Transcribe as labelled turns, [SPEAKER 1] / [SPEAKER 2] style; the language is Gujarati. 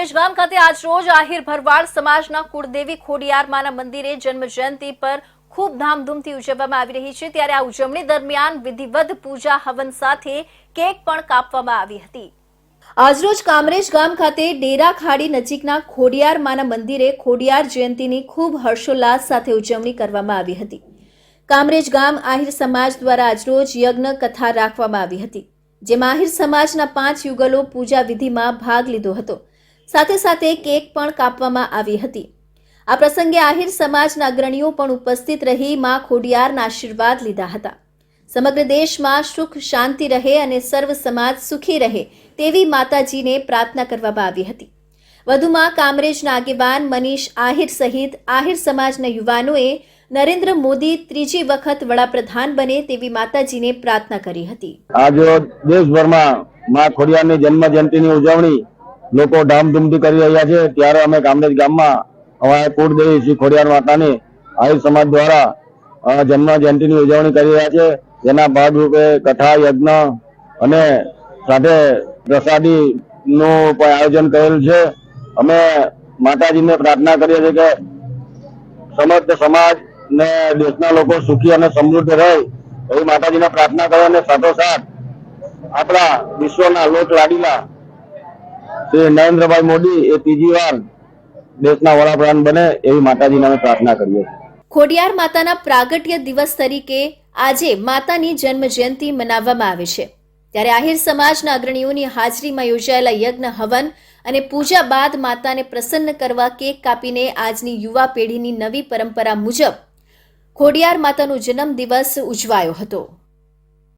[SPEAKER 1] કામરેજ ગામ ખાતે આજ રોજ આહિર ભરવાડ સમાજના કુળદેવી ખોડિયાર માના મંદિરે જન્મ જયંતિ પર ખૂબ ધામધૂમથી ઉજવવામાં આવી રહી છે। ત્યારે આ ઉજવણી દરમિયાન વિધિવત પૂજા હવન સાથે કેક પણ કાપવામાં આવી હતી। આજરોજ કામરેજ ગામ ખાતે ડેરા ખાડી નજીકના ખોડિયાર માના મંદિરે ખોડિયાર જયંતિની ખૂબ હર્ષોલ્લાસ સાથે ઉજવણી કરવામાં આવી હતી। કામરેજ ગામ આહિર સમાજ દ્વારા આજરોજ યજ્ઞ કથા રાખવામાં આવી હતી, જેમાં આહિર સમાજના 5 યુગલો પૂજા વિધિમાં ભાગ લીધો હતો। સાથે સાથે કેક પણ કાપવામાં આવી હતી। આ પ્રસંગે આહિર સમાજના અગ્રણીઓ પણ ઉપસ્થિત રહી માં ખોડિયારના આશીર્વાદ લીધા હતા। સમગ્ર દેશમાં સુખ શાંતિ રહે અને સર્વ સમાજ સુખી રહે તેવી માતાજીને પ્રાર્થના કરવામાં આવી હતી। વધુમાં કામરેજના આગેવાન મનીષ આહિર સહિત આહિર સમાજના યુવાનોએ નરેન્દ્ર મોદી ત્રીજી વખત વડાપ્રધાન બને તેવી માતાજીને પ્રાર્થના કરી હતી।
[SPEAKER 2] આજ દેશભરમાં માં ખોડિયારની જન્મ જયંતિની ઉજવણી લોકો ધામધૂમથી કરી રહ્યા છે, ત્યારે અમે કામરેજ ગામમાં અમારા કુળદેવી શ્રી ખોડિયાર માતાની આહિર સમાજ દ્વારા જન્મ જયંતિની ઉજવણી કરી રહ્યા છે। જેના ભાગરૂપે કથા યજ્ઞ અને સાથે પ્રસાદીનું પણ આયોજન કરેલ છે। અમે માતાજીને પ્રાર્થના કરીએ છીએ કે સમસ્ત સમાજ ને દેશના લોકો સુખી અને સમૃદ્ધ રહે એવી માતાજીને પ્રાર્થના કરે અને સાથોસાથ આપણા વિશ્વના લોક લાડીલા શ્રી નરેન્દ્રભાઈ મોદી એ ત્રીજી વાર દેશના વડાપ્રધાન બને એવી માતાજીને અમે પ્રાર્થના કરીએ છીએ।
[SPEAKER 1] ખોડિયાર માતાના પ્રાગટ્ય દિવસ તરીકે આજે માતાની જન્મ જયંતિ મનાવવામાં આવે છે। ત્યારે આહિર સમાજના અગ્રણીઓની હાજરીમાં યોજાયેલા યજ્ઞ હવન અને પૂજા બાદ માતાને પ્રસન્ન કરવા કેક કાપીને આજની યુવા પેઢીની નવી પરંપરા મુજબ ખોડિયાર માતાનો જન્મ દિવસ ઉજવાયો હતો।